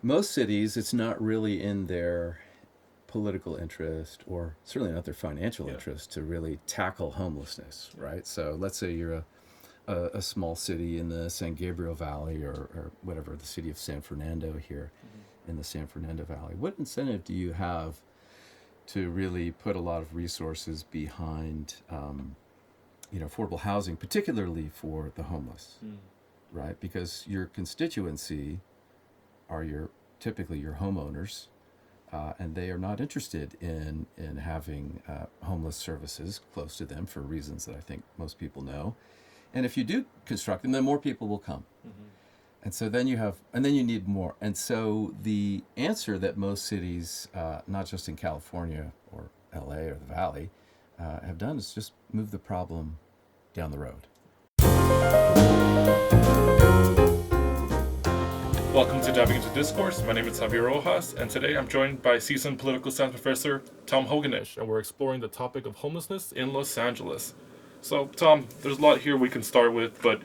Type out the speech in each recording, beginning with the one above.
Most cities, it's not really in their political interest or certainly not their financial Yeah. interest to really tackle homelessness, right? So let's say you're a small city in the San Gabriel Valley or whatever, the city of San Fernando here Hmm. in the San Fernando Valley. What incentive do you have to really put a lot of resources behind, affordable housing, particularly for the homeless, Mm. right? Because your constituency are typically your homeowners, and they are not interested in having homeless services close to them for reasons that I think most people know. And if you do construct them, then more people will come. Hmm. And so then then you need more. And so the answer that most cities, not just in California or LA or the Valley, have done is just move the problem down the road. Welcome to Diving into Discourse. My name is Javier Rojas, and today I'm joined by CSUN political science professor Tom Hogen-Esch, and we're exploring the topic of homelessness in Los Angeles. So, Tom, there's a lot here we can start with, but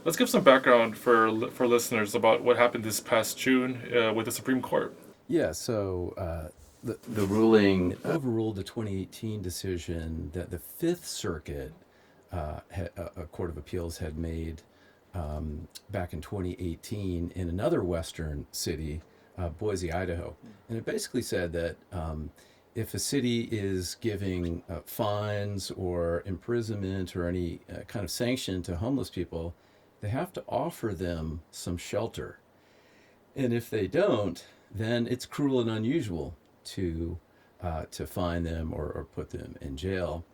let's give some background for listeners about what happened this past June with the Supreme Court. Yeah, so the ruling overruled the 2018 decision that the Fifth Circuit, a court of appeals, had made back in 2018 in another western city, Boise, Idaho. And it basically said that if a city is giving fines or imprisonment or any kind of sanction to homeless people, they have to offer them some shelter. And if they don't, then it's cruel and unusual to fine them or put them in jail.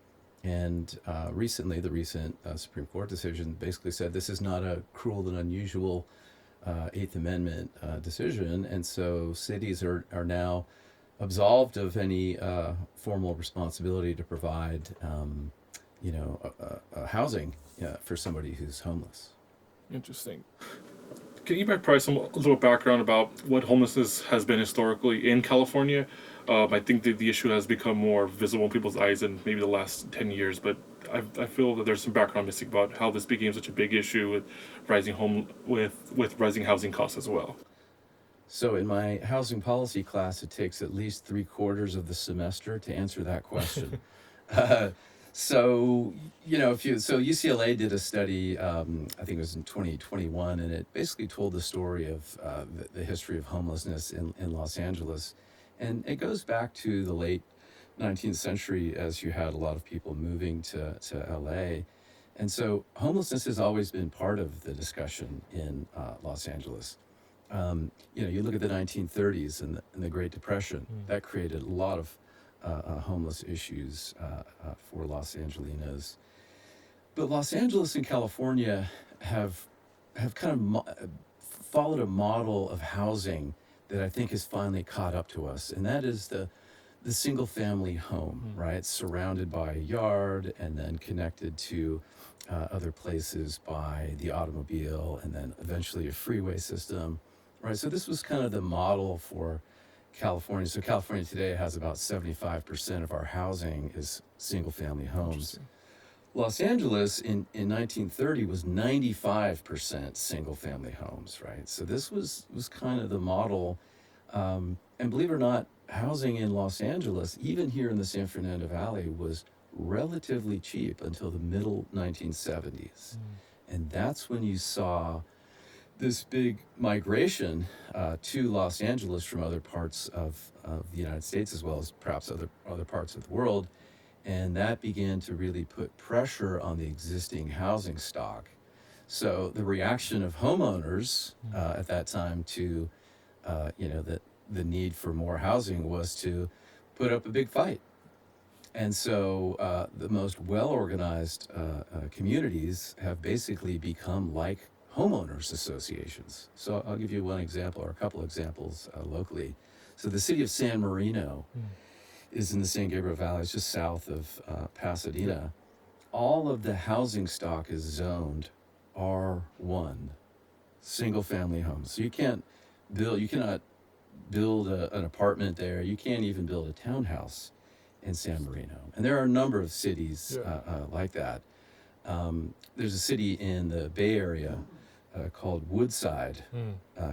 And recently, the recent Supreme Court decision basically said this is not a cruel and unusual Eighth Amendment decision, and so cities are now absolved of any formal responsibility to provide, housing for somebody who's homeless. Interesting. Can you provide a little background about what homelessness has been historically in California? I think that the issue has become more visible in people's eyes in maybe the last 10 years, but I feel that there's some background missing about how this became such a big issue with with rising housing costs as well. So, in my housing policy class, it takes at least three-quarters of the semester to answer that question. Uh, so, so UCLA did a study, I think it was in 2021, and it basically told the story of the history of homelessness in Los Angeles. And it goes back to the late 19th century as you had a lot of people moving to LA. And so homelessness has always been part of the discussion in Los Angeles. You look at the 1930s and the Great Depression, Mm. that created a lot of homeless issues for Los Angelinos. But Los Angeles and California have kind of followed a model of housing that I think has finally caught up to us, and that is the single family home, Mm. right? Surrounded by a yard and then connected to other places by the automobile and then eventually a freeway system, right? So this was kind of the model for California. So California today has about 75% of our housing is single family homes. Interesting. Los Angeles in 1930 was 95% single family homes, right? So this was kind of the model. And believe it or not, housing in Los Angeles, even here in the San Fernando Valley, was relatively cheap until the middle 1970s. And that's when you saw this big migration to Los Angeles from other parts of the United States, as well as perhaps other parts of the world. And that began to really put pressure on the existing housing stock. So the reaction of homeowners at that time to, the need for more housing was to put up a big fight. And so the most well organized communities have basically become like homeowners associations. So I'll give you one example or a couple examples locally. So the city of San Marino Mm. is in the San Gabriel Valley, it's just south of Pasadena. All of the housing stock is zoned R1, single family homes. So you cannot build an apartment there. You can't even build a townhouse in San Marino. And there are a number of cities Yeah. like that. There's a city in the Bay Area called Woodside,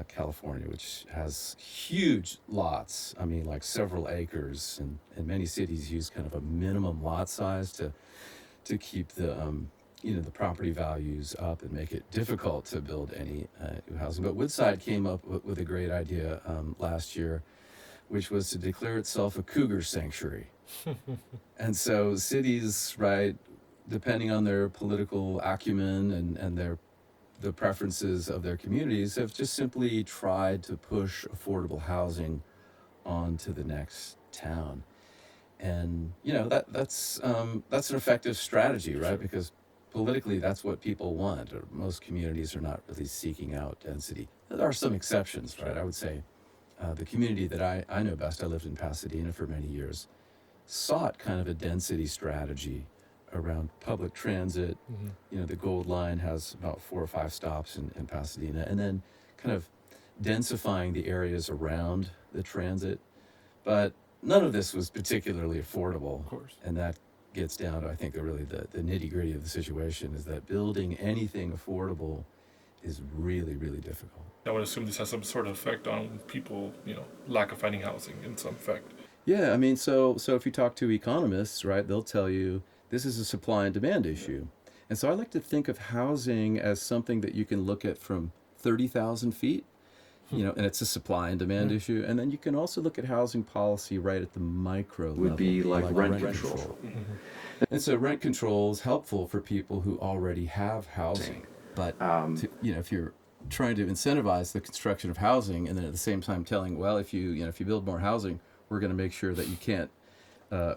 California, which has huge lots. I mean, like several acres, and many cities use kind of a minimum lot size to keep the property values up and make it difficult to build any new housing. But Woodside came up with a great idea last year, which was to declare itself a cougar sanctuary. And so cities, right, depending on their political acumen and the preferences of their communities, have just simply tried to push affordable housing onto the next town. And that's an effective strategy, right? Because politically, that's what people want. Or most communities are not really seeking out density. There are some exceptions, right? I would say the community that I know best, I lived in Pasadena for many years, sought kind of a density strategy around public transit. The Gold Line has about 4 or 5 stops in Pasadena, and then kind of densifying the areas around the transit. But none of this was particularly affordable. Of course. And that gets down to, I think, the nitty gritty of the situation is that building anything affordable is really, really difficult. I would assume this has some sort of effect on people, lack of finding housing in some effect. Yeah, I mean, so if you talk to economists, right, they'll tell you this is a supply and demand issue. And so I like to think of housing as something that you can look at from 30,000 feet, and it's a supply and demand issue. And then you can also look at housing policy right at the micro level. Would be like rent control. And so rent control is helpful for people who already have housing. But, if you're trying to incentivize the construction of housing and then at the same time telling, well, if you build more housing, we're going to make sure that you can't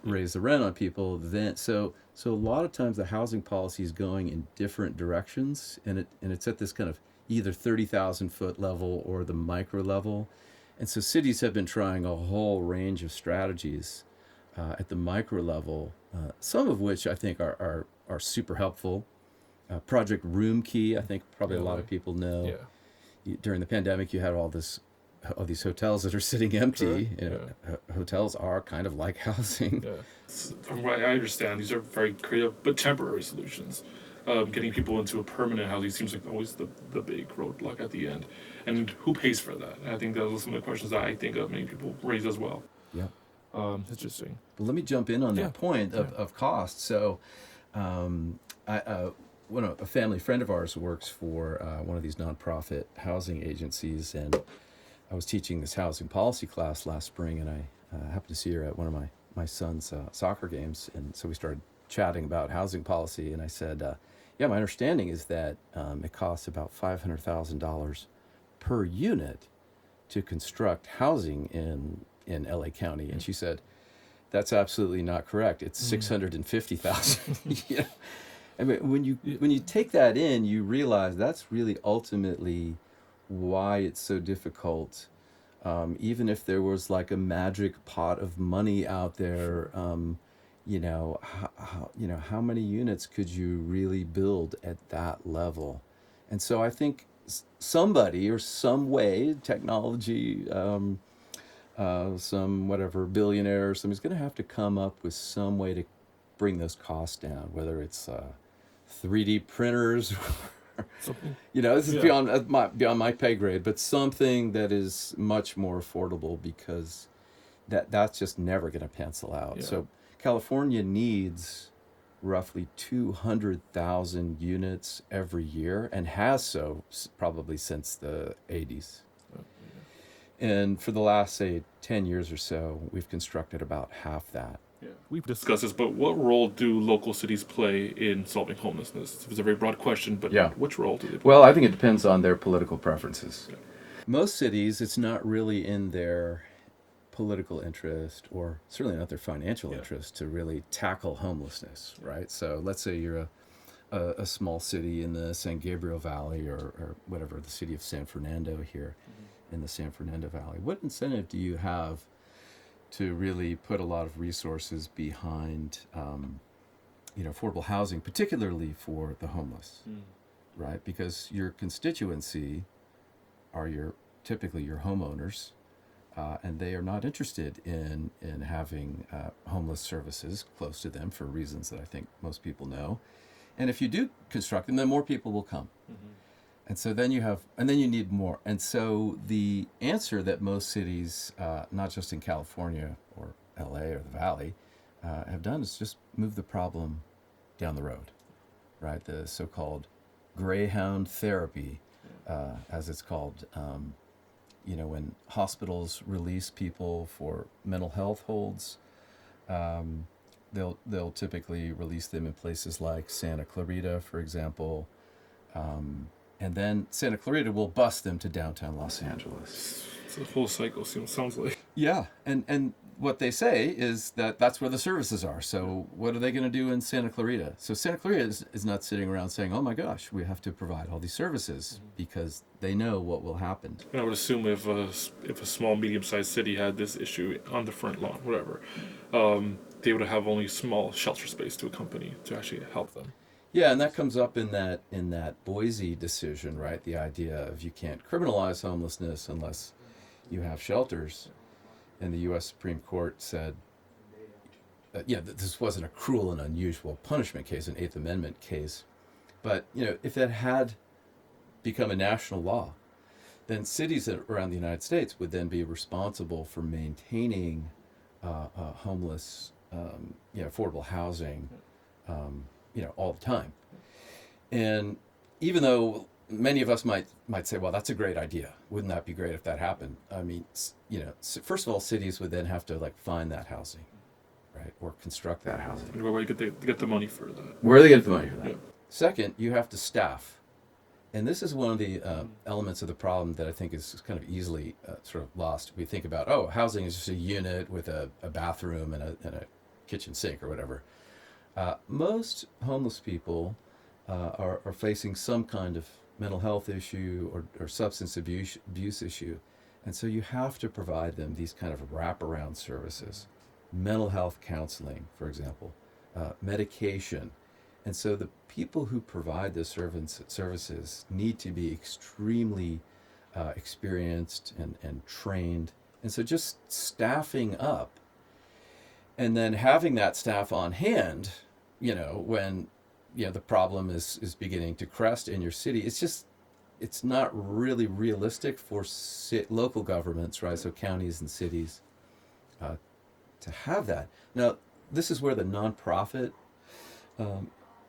raise the rent on people. Then so a lot of times the housing policy is going in different directions, and it's at this kind of either 30,000 foot level or the micro level. And so cities have been trying a whole range of strategies at the micro level, some of which I think are super helpful. Project Room Key, I think probably a lot of people know. Yeah. During the pandemic, you had all these hotels that are sitting empty. Hotels are kind of like housing. Yeah. From what I understand, these are very creative but temporary solutions. Getting people into a permanent housing seems like always the big roadblock at the end. And who pays for that? And I think those are some of the questions that I think of many people raise as well. Yeah. Interesting. Well, let me jump in on that point of cost. So, a family friend of ours works for one of these nonprofit housing agencies, and I was teaching this housing policy class last spring, and I happened to see her at one of my son's soccer games, and so we started chatting about housing policy, and I said, my understanding is that it costs about $500,000 per unit to construct housing in LA County, and she said, that's absolutely not correct. It's $650,000. I mean, when you take that in, you realize that's really ultimately why it's so difficult. Even if there was like a magic pot of money out there, how many units could you really build at that level? And so I think somebody or some way, technology, some whatever billionaire or somebody's going to have to come up with some way to bring those costs down, whether it's 3D printers, this is beyond my pay grade, but something that is much more affordable, because that's just never going to pencil out. Yeah. So California needs roughly 200,000 units every year, and has so probably since the 80s. And for the last, say, 10 years or so, we've constructed about half that. Yeah, we've discussed this, but what role do local cities play in solving homelessness? It's a very broad question, but which role do they play? Well, I think it depends on their political preferences. Yeah. Most cities, it's not really in their political interest, or certainly not their financial interest, to really tackle homelessness, right? So let's say you're a small city in the San Gabriel Valley, or whatever, the city of San Fernando here in the San Fernando Valley. What incentive do you have to really put a lot of resources behind, affordable housing, particularly for the homeless, right? Because your constituency are typically your homeowners, and they are not interested in having homeless services close to them for reasons that I think most people know. And if you do construct them, then more people will come. And so then you need more. And so the answer that most cities, not just in California or LA or the Valley, have done is just move the problem down the road, right? The so-called Greyhound therapy, as it's called. When hospitals release people for mental health holds, they'll typically release them in places like Santa Clarita, for example. And then Santa Clarita will bus them to downtown Los Angeles. It's a whole cycle. Sounds like. Yeah, and what they say is that that's where the services are. So what are they going to do in Santa Clarita? So Santa Clarita is not sitting around saying, "Oh my gosh, we have to provide all these services," because they know what will happen. And I would assume if a small, medium-sized city had this issue on the front lawn, whatever, they would have only small shelter space to accompany to actually help them. Yeah, and that comes up in that Boise decision, right? The idea of you can't criminalize homelessness unless you have shelters. And the U.S. Supreme Court said, that this wasn't a cruel and unusual punishment case, an Eighth Amendment case. But, if that had become a national law, then cities around the United States would then be responsible for maintaining homeless, affordable housing, all the time. And even though many of us might say, well, that's a great idea. Wouldn't that be great if that happened? I mean, first of all, cities would then have to find that housing, right, or construct that housing. Where you get the money for that? Where do they get the money for that? Yeah. Second, you have to staff, and this is one of the elements of the problem that I think is kind of easily sort of lost. We think about, housing is just a unit with a bathroom and a kitchen sink or whatever. Most homeless people are facing some kind of mental health issue or substance abuse issue. And so you have to provide them these kind of wraparound services, mental health counseling, for example, medication. And so the people who provide the services need to be extremely experienced and trained. And so just staffing up and then having that staff on hand, when the problem is beginning to crest in your city, it's not really realistic for local governments, right? So counties and cities to have that. Now, this is where the nonprofit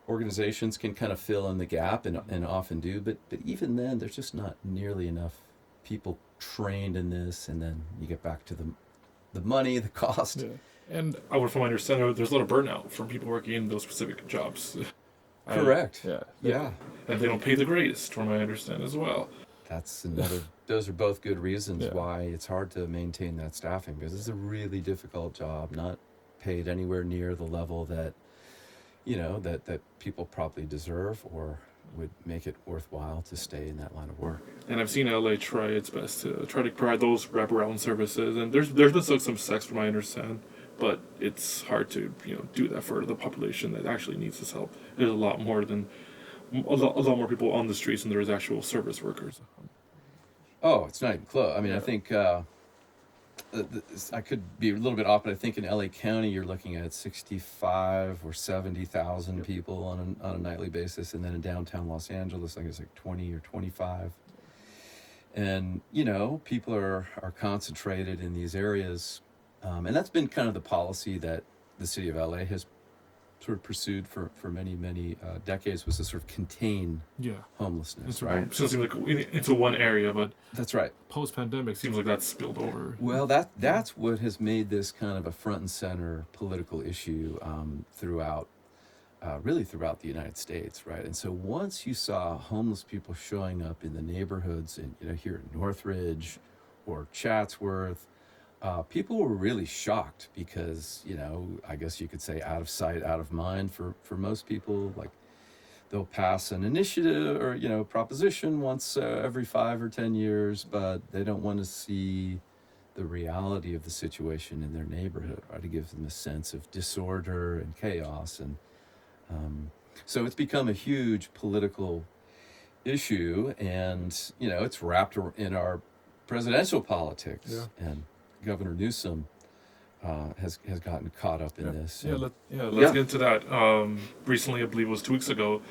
organizations can kind of fill in the gap and often do, but even then, there's just not nearly enough people trained in this, and then you get back to the money, the cost. Yeah. And from my understanding, there's a lot of burnout from people working in those specific jobs. Correct. Yeah. And they don't pay the greatest, from my understanding as well. That's another. Those are both good reasons why it's hard to maintain that staffing, because it's a really difficult job, not paid anywhere near the level that that people probably deserve or would make it worthwhile to stay in that line of work. And I've seen LA try its best to provide those wraparound services, and there's been some success, from my understanding. But it's hard to do that for the population that actually needs this help. There's a lot more more people on the streets than there is actual service workers. Oh, it's not even close. I mean, I think I could be a little bit off, but I think in LA County you're looking at 65 or 70,000 people on a nightly basis, and then in downtown Los Angeles, I think it's like 20 or 25. And people are concentrated in these areas. And that's been kind of the policy that the city of LA has sort of pursued for many, many decades, was to sort of contain homelessness, right? It seems like into one area, but that's right. Post-pandemic, seems like that's spilled over. Well, that's what has made this kind of a front and center political issue throughout the United States, right? And so once you saw homeless people showing up in the neighborhoods, and here in Northridge or Chatsworth, people were really shocked because, I guess you could say out of sight, out of mind for most people. Like, they'll pass an initiative or, proposition once every 5 or 10 years, but they don't want to see the reality of the situation in their neighborhood, right? To give them a sense of disorder and chaos. And so it's become a huge political issue, and, it's wrapped in our presidential politics. Yeah. And Governor Newsom has gotten caught up in this. Let's get into that. Recently, I believe it was 2 weeks ago,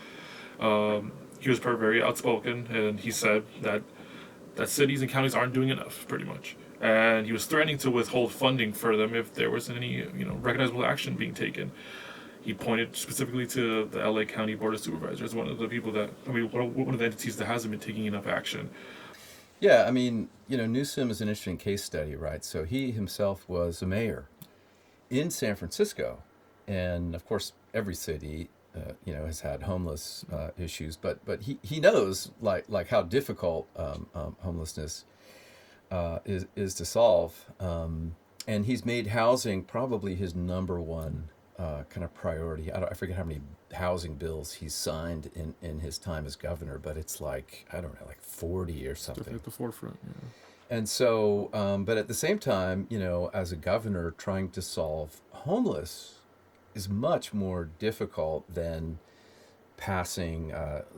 he was very outspoken, and he said that cities and counties aren't doing enough, pretty much. And he was threatening to withhold funding for them if there was any, recognizable action being taken. He pointed specifically to the LA County Board of Supervisors, one of the people that, one of the entities that hasn't been taking enough action. Yeah, I mean, Newsom is an interesting case study, right? So he himself was a mayor in San Francisco, and of course, every city, has had homeless issues, but he knows like how difficult homelessness is to solve, and he's made housing probably his number one kind of priority. I forget how many housing bills he's signed in his time as governor, but it's like, I don't know, like 40 or something. Definitely at the forefront, yeah. And so, but at the same time, as a governor, trying to solve homeless is much more difficult than passing,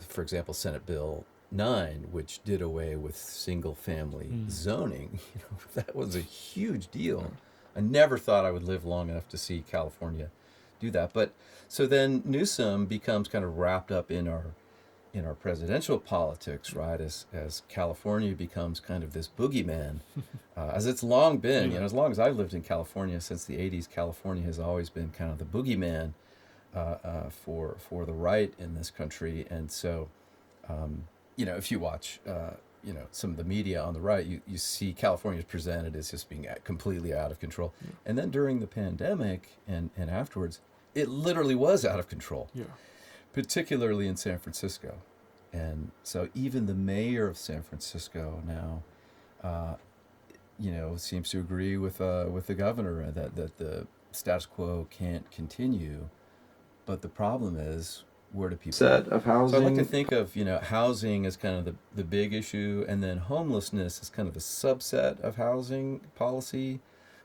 for example, Senate Bill 9, which did away with single-family zoning. That was a huge deal. I never thought I would live long enough to see California do that. But so then Newsom becomes kind of wrapped up in our presidential politics, right? As California becomes kind of this boogeyman, as it's long been. As long as I've lived in California since the '80s, California has always been kind of the boogeyman for the right in this country. And so, if you watch, some of the media on the right, you see California is presented as just being completely out of control. Yeah. And then during the pandemic and afterwards, it literally was out of control. Yeah. Particularly in San Francisco. And so even the mayor of San Francisco now, seems to agree with the governor that the status quo can't continue. But the problem is, where do people set of housing? So I like to think of housing as kind of the big issue, and then homelessness is kind of a subset of housing policy,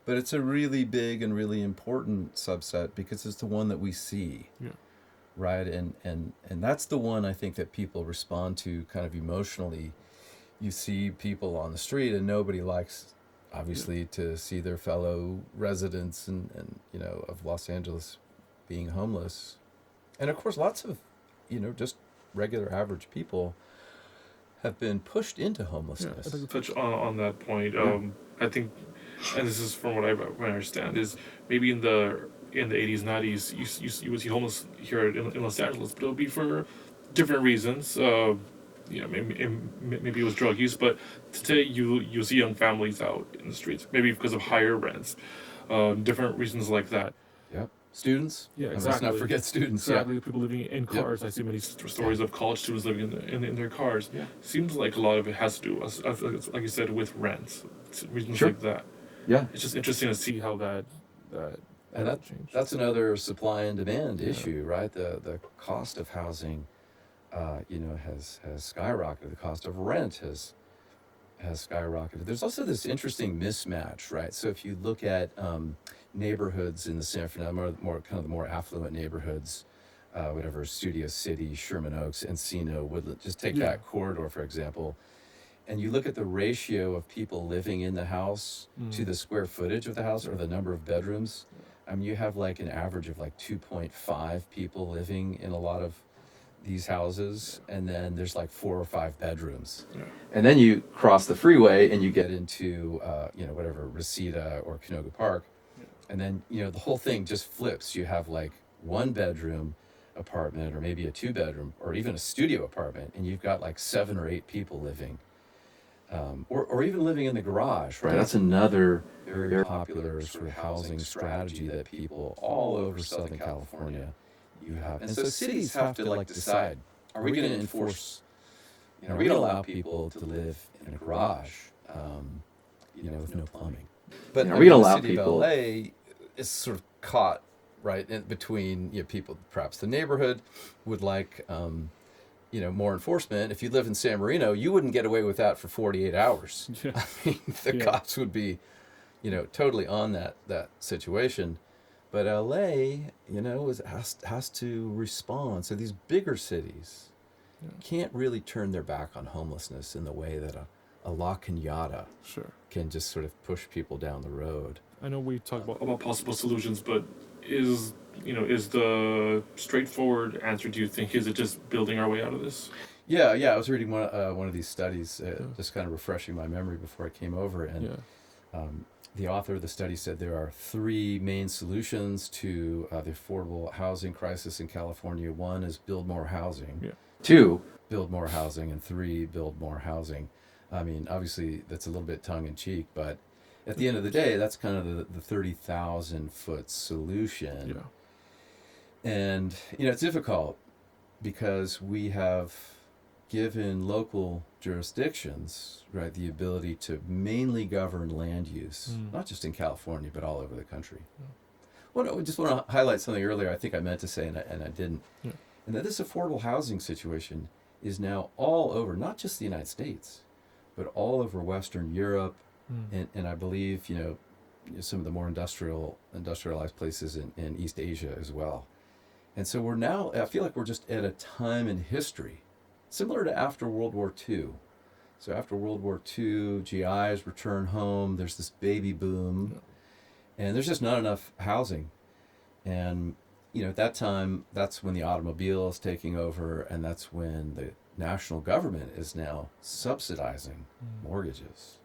but it's a really big and really important subset because it's the one that we see. Yeah. Right, and that's the one I think that people respond to kind of emotionally. You see people on the street, and nobody likes, obviously, to see their fellow residents and of Los Angeles being homeless. And of course, lots of, just regular average people have been pushed into homelessness. Yeah, I'd like to touch on that point. I think, and this is from what I understand, is maybe in the 80s, 90s, you would see homeless here in Los Angeles, but it would be for different reasons. Maybe it was drug use, but today you see young families out in the streets, maybe because of higher rents, different reasons like that. Yep. Students. Yeah, exactly. Let's not forget students. Exactly. Yeah. People living in cars. Yep. I see many stories of college students living in their cars. Yeah. Seems like a lot of it has to do, like you said, with rents, reasons like that. Yeah. It's just interesting to see how that and that's another supply and demand issue, right? The cost of housing, has skyrocketed. The cost of rent has skyrocketed. There's also this interesting mismatch, right? So if you look at neighborhoods in the San Fernando, more kind of the more affluent neighborhoods, whatever, Studio City, Sherman Oaks, Encino, Woodland, just take that corridor, for example, and you look at the ratio of people living in the house to the square footage of the house or the number of bedrooms. I mean, you have like an average of like 2.5 people living in a lot of these houses, and then there's like 4 or 5 bedrooms. Yeah. And then you cross the freeway and you get into, whatever, Reseda or Canoga Park. Yeah. And then, the whole thing just flips. You have like 1 bedroom apartment or maybe a 2-bedroom or even a studio apartment, and you've got like 7 or 8 people living. Or even living in the garage, right? That's another very popular sort of housing strategy that people all over Southern California you have. And so cities have to like decide, are we going to enforce, are we going to allow people to live in a garage, with no plumbing? But are we going to allow the city people? of LA is sort of caught, right, in between, people, perhaps the neighborhood would like, more enforcement. If you live in San Marino, you wouldn't get away with that for 48 hours. Yeah. I mean, the cops would be, totally on that situation. But LA, has to respond. So these bigger cities can't really turn their back on homelessness in the way that a La Cañada can just sort of push people down the road. I know we talk about possible solutions, but is the straightforward answer, do you think, is it just building our way out of this? Yeah. I was reading one of these studies, just kind of refreshing my memory before I came over, and the author of the study said there are three main solutions to the affordable housing crisis in California. One is build more housing. Yeah. Two, build more housing, and three, build more housing. I mean, obviously, that's a little bit tongue in cheek, but at the end of the day, that's kind of the 30,000 foot solution. Yeah. And, it's difficult because we have given local jurisdictions, right, the ability to mainly govern land use, not just in California, but all over the country. Well, I just want to highlight something earlier I think I meant to say, and I didn't. Yeah. And that this affordable housing situation is now all over, not just the United States, but all over Western Europe, and I believe, some of the more industrialized places in East Asia as well. And so I feel like we're just at a time in history, similar to after World War II. So after World War II, GIs return home, there's this baby boom, and there's just not enough housing. And, at that time, that's when the automobile is taking over, and that's when the national government is now subsidizing mortgages.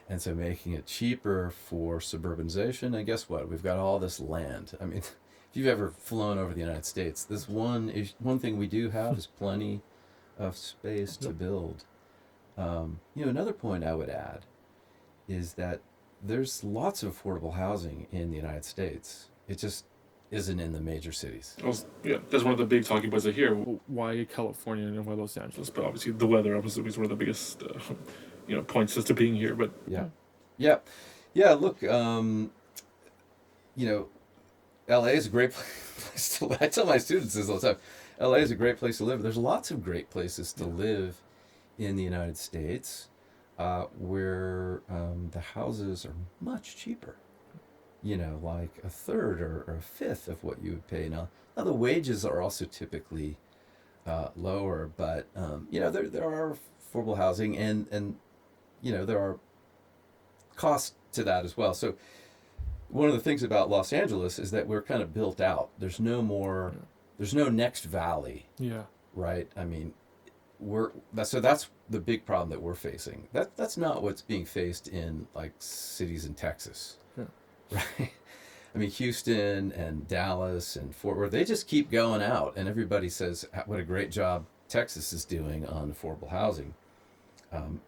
And so making it cheaper for suburbanization. And guess what? We've got all this land. I mean, if you've ever flown over the United States, this one thing we do have is plenty of space to build. Another point I would add is that there's lots of affordable housing in the United States. It just isn't in the major cities. That's one of the big talking points I hear. Why California and why Los Angeles? But obviously the weather, obviously, is one of the biggest, points as to being here. But yeah. Look, LA is a great place to live. I tell my students this all the time. LA is a great place to live. There's lots of great places to live in the United States where the houses are much cheaper. Like a third or a fifth of what you would pay now. Now the wages are also typically lower, but there are affordable housing and there are costs to that as well. So one of the things about Los Angeles is that we're kind of built out. There's no next valley. Yeah. Right. I mean, that's the big problem that we're facing. That's not what's being faced in like cities in Texas. Right. I mean, Houston and Dallas and Fort Worth, they just keep going out, and everybody says what a great job Texas is doing on affordable housing.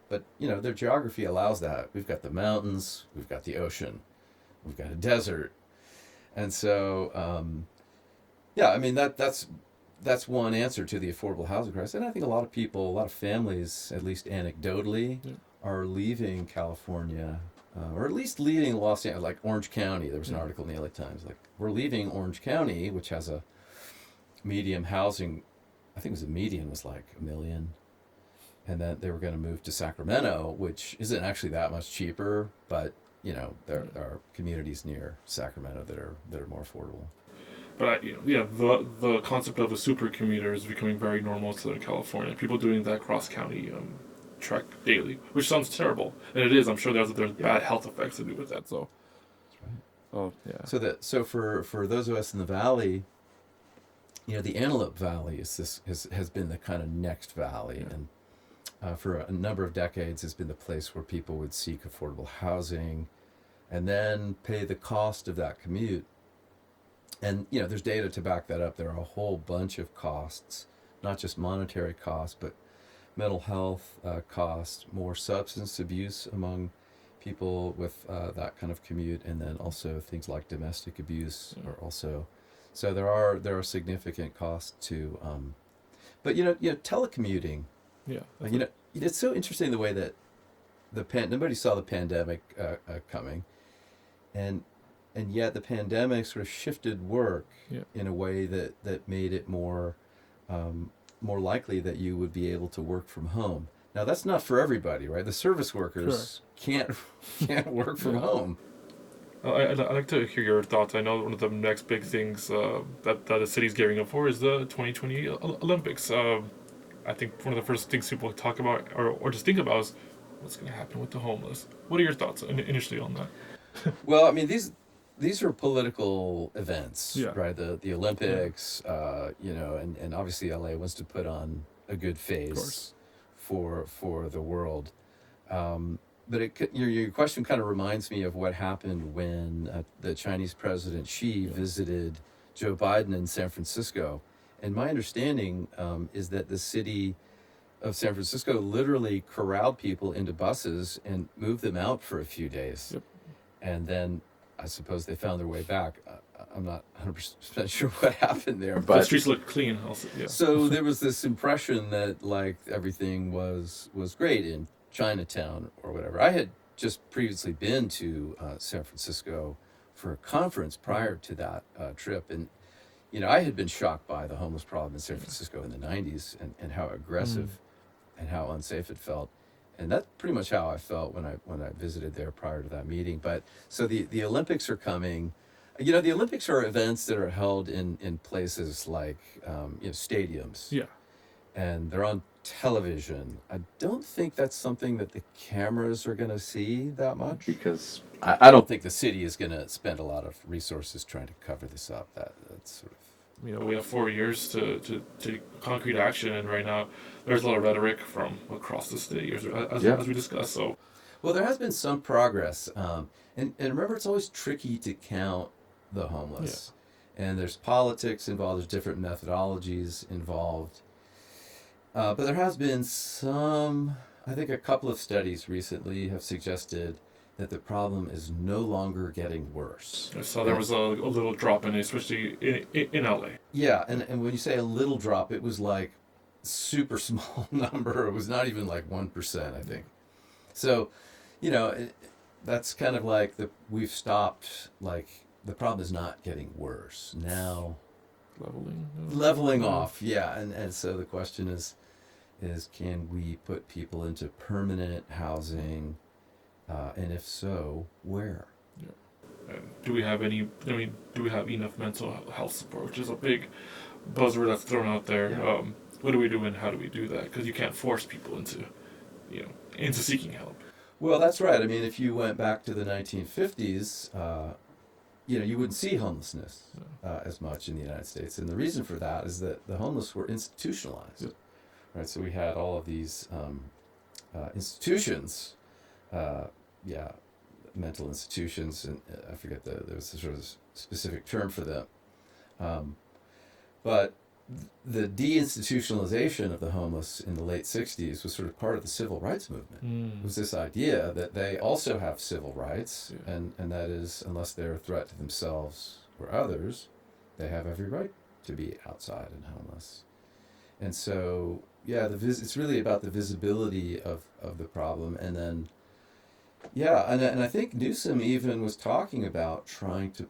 But, their geography allows that. We've got the mountains, we've got the ocean, we've got a desert. And so, I mean, that's one answer to the affordable housing crisis. And I think a lot of families, at least anecdotally, are leaving California. Or at least leaving Los Angeles, like Orange County. There was an article in the LA Times, like, we're leaving Orange County, which has a medium housing, I think the median was like $1 million. And then they were going to move to Sacramento, which isn't actually that much cheaper, but, there are communities near Sacramento that are more affordable. But the concept of a super commuter is becoming very normal in Southern California. People doing that cross-county trek daily, which sounds terrible, and it is. I'm sure there's bad health effects to do with that. So, that's right. Oh yeah. So for those of us in the valley, the Antelope Valley has been the kind of next valley, and for a number of decades has been the place where people would seek affordable housing, and then pay the cost of that commute. And there's data to back that up. There are a whole bunch of costs, not just monetary costs, but mental health costs, more substance abuse among people with that kind of commute, and then also things like domestic abuse are also. So there are significant costs to, but telecommuting. Yeah. It's so interesting the way that nobody saw the pandemic coming, and yet the pandemic sort of shifted work in a way that made it more likely that you would be able to work from home. Now that's not for everybody, right? The service workers can't work from home. I'd like to hear your thoughts. I know one of the next big things that the city's gearing up for is the 2020 Olympics. I think one of the first things people talk about or just think about is what's going to happen with the homeless. What are your thoughts initially on that? Well, I mean, these are political events, right? The Olympics, and obviously LA wants to put on a good Of face course. for the world. But your question kind of reminds me of what happened when the Chinese President Xi visited Joe Biden in San Francisco. And my understanding is that the city of San Francisco literally corralled people into buses and moved them out for a few days. Yep. And then I suppose they found their way back. I'm not 100% sure what happened there, The but streets look clean. Also, yeah. so there was this impression that like everything was great in Chinatown or whatever. I had just previously been to San Francisco for a conference prior to that trip, and I had been shocked by the homeless problem in San Francisco in the '90s and how aggressive and how unsafe it felt. And that's pretty much how I felt when I visited there prior to that meeting. But so the Olympics are coming. The Olympics are events that are held in places like stadiums, Yeah. and they're on television. I don't think that's something that the cameras are going to see that much. Because I don't think the city is going to spend a lot of resources trying to cover this up. That's sort of We have 4 years to take concrete action, and right now there's a lot of rhetoric from across the state, as we discussed. So, well, there has been some progress, and remember, it's always tricky to count the homeless, and there's politics involved. There's different methodologies involved, but there has been some. I think a couple of studies recently have suggested that the problem is no longer getting worse. I saw there was a little drop in it, especially in LA. Yeah, and when you say a little drop, it was like super small number. It was not even like 1%, I think. So, that's kind of like we've stopped, like the problem is not getting worse. Now leveling off, yeah. And so the question is can we put people into permanent housing? And if so, where? And do we have enough mental health support, which is a big buzzword that's thrown out there. Yeah. What do we do and how do we do that? Because you can't force people into seeking help. Well, that's right. I mean, if you went back to the 1950s, you wouldn't see homelessness as much in the United States. And the reason for that is that the homeless were institutionalized. Yep. Right? So we had all of these institutions, mental institutions, and I forget there was a sort of specific term for them. But the deinstitutionalization of the homeless in the late 60s was sort of part of the civil rights movement. It was this idea that they also have civil rights, and that is, unless they're a threat to themselves or others, they have every right to be outside and homeless. And so, it's really about the visibility of the problem, and then, and I think Newsom even was talking about trying to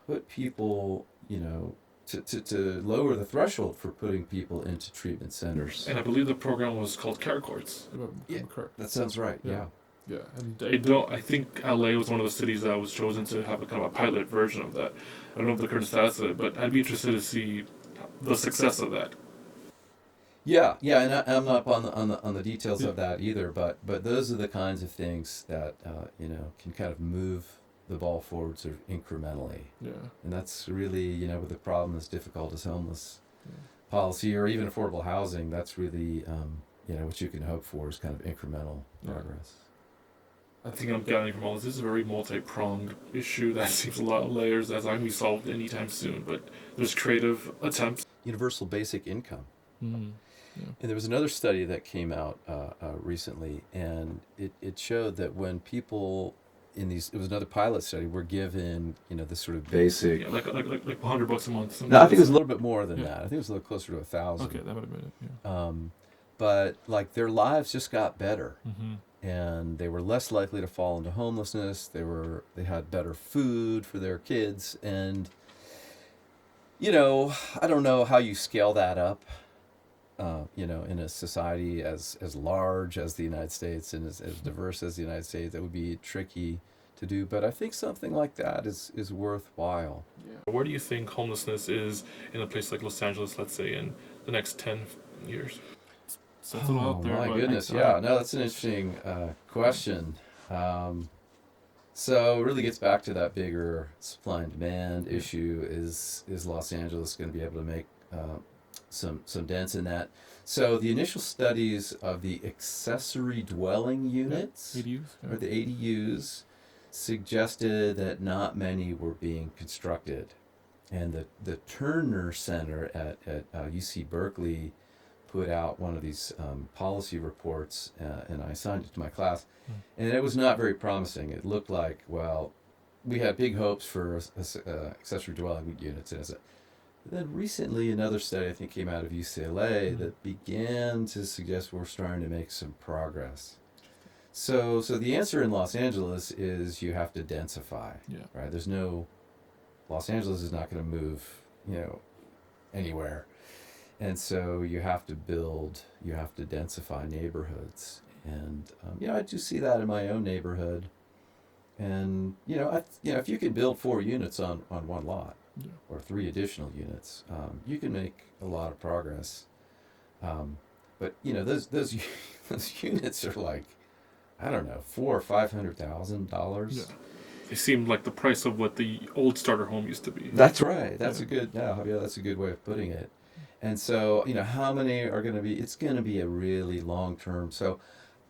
put people, to lower the threshold for putting people into treatment centers. And I believe the program was called Care Courts. Yeah, that sounds right. Yeah. Yeah, and I think LA was one of the cities that was chosen to have a kind of a pilot version of that. I don't know the current status of it, but I'd be interested to see the success of that. Yeah, and I'm not on the details of that either, but those are the kinds of things that can kind of move the ball forward sort of incrementally. Yeah. And that's really, with a problem as difficult as homeless policy or even affordable housing, that's really, what you can hope for is kind of incremental progress. I think I'm gathering from all this. This is a very multi-pronged issue that seems a lot of layers that's not going to be solved anytime soon, but there's creative attempts. Universal basic income. Mm-hmm. Yeah. And there was another study that came out recently, and it showed that when people it was another pilot study, were given, this sort of basic... Yeah, like $100 a month. No, I think it was a little bit more than that. I think it was a little closer to 1,000. Okay, that would have been it. Yeah. But, their lives just got better. Mm-hmm. And they were less likely to fall into homelessness. They had better food for their kids. And, I don't know how you scale that up. In a society as large as the United States and as diverse as the United States, that would be tricky to do. But I think something like that is worthwhile. Yeah. Where do you think homelessness is in a place like Los Angeles, let's say, in the next 10 years? Oh, my goodness. Yeah, no, that's an interesting question. So it really gets back to that bigger supply and demand issue. Is Los Angeles going to be able to make some dents in that. So the initial studies of the accessory dwelling units, ADUs. or the ADUs, suggested that not many were being constructed. And the Turner Center at UC Berkeley put out one of these policy reports, and I assigned it to my class, and it was not very promising. It looked like, well, we had big hopes for accessory dwelling units. And then recently another study, I think, came out of UCLA that began to suggest we're starting to make some progress. So the answer in Los Angeles is you have to densify, right? Los Angeles is not going to move, anywhere. And so you have to densify neighborhoods. And, I do see that in my own neighborhood. And, if you can build 4 units on one lot, or 3 additional units, you can make a lot of progress. But, those units are like, I don't know, $400,000 or $500,000. Yeah. They seem like the price of what the old starter home used to be. That's right. That's a good way of putting it. And so, how many are going to be? It's going to be a really long term. So,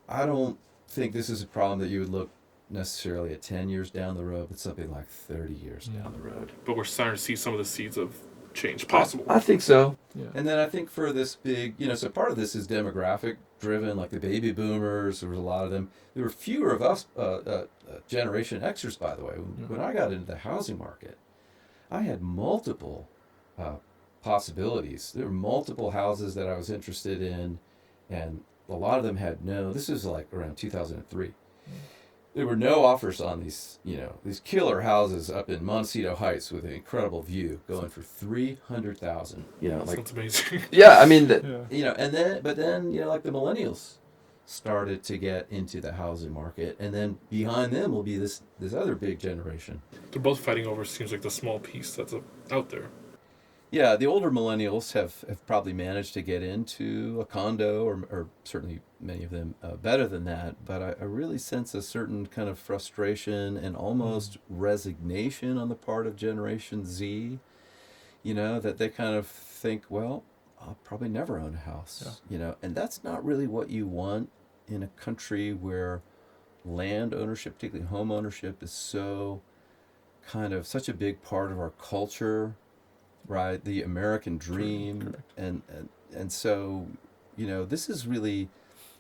I don't think this is a problem that you would look necessarily at 10 years down the road, but something like 30 years down the road. But we're starting to see some of the seeds of change possible. I think so. Yeah. And then I think for this big, so part of this is demographic driven, like the baby boomers. There was a lot of them. There were fewer of us, Generation Xers, by the way. When I got into the housing market, I had multiple possibilities. There were multiple houses that I was interested in, and a lot of them had this was like around 2003. There were no offers on these killer houses up in Montecito Heights with an incredible view, going for $300,000. That's amazing. Yeah, I mean, and then like the millennials started to get into the housing market, and then behind them will be this other big generation. They're both fighting over, seems like, the small piece that's out there. Yeah, the older millennials have probably managed to get into a condo, or certainly many of them better than that. But I really sense a certain kind of frustration and almost resignation on the part of Generation Z, that they kind of think, well, I'll probably never own a house, and that's not really what you want in a country where land ownership, particularly home ownership, is so kind of such a big part of our culture. Right, the American dream, and so, this is really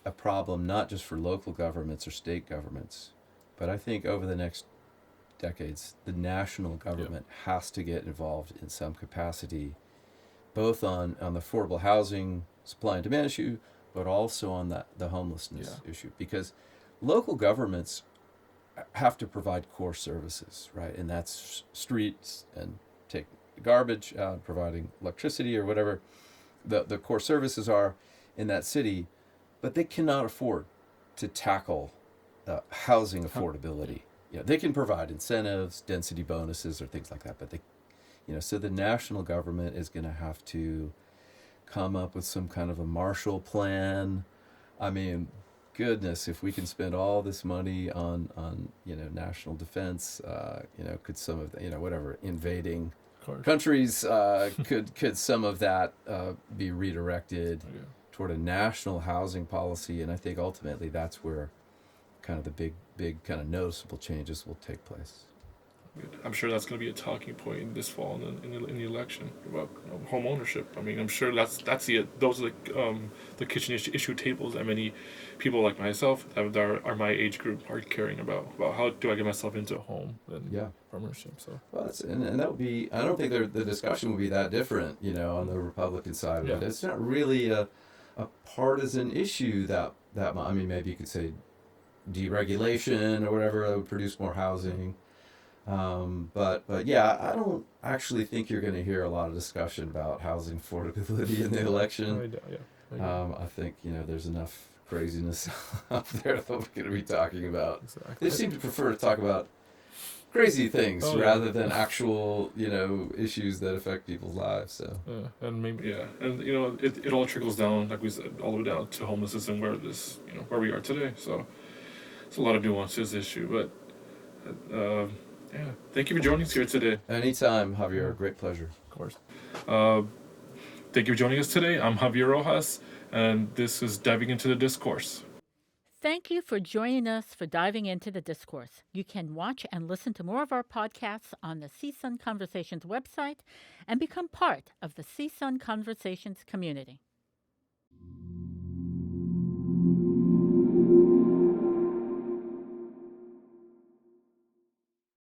a problem not just for local governments or state governments, but I think over the next decades, the national government has to get involved in some capacity, both on the affordable housing supply and demand issue, but also on the homelessness issue, because local governments have to provide core services, right, and that's streets and take garbage, providing electricity or whatever the core services are in that city, but they cannot afford to tackle housing affordability. They can provide incentives, density bonuses, or things like that, but they, so the national government is going to have to come up with some kind of a Marshall Plan. I mean, goodness, if we can spend all this money on national defense, could some of the, whatever, invading countries, could some of that be redirected toward a national housing policy? And I think ultimately that's where kind of the big kind of noticeable changes will take place. I'm sure that's going to be a talking point in this fall in the election about home ownership. I mean, I'm sure those are the kitchen issue tables that many people like myself that are my age group are caring about how do I get myself into a home and ownership. So and that would be, I don't think the discussion would be that different, on the Republican side of it. It's not really a partisan issue that I mean, maybe you could say deregulation or whatever that would produce more housing. But I don't actually think you're going to hear a lot of discussion about housing affordability in the election. I think there's enough craziness out there that we're going to be talking about. Exactly. They seem to prefer to talk about crazy things rather than actual issues that affect people's lives. So and maybe and it all trickles down, like we said, all the way down to homelessness and where we are today. So it's a lot of nuances issue, but. Thank you for joining us here today. Anytime, Javier. Great pleasure. Of course. Thank you for joining us today. I'm Javier Rojas, and this is Diving into the Discourse. Thank you for joining us for Diving into the Discourse. You can watch and listen to more of our podcasts on the CSUN Conversations website and become part of the CSUN Conversations community.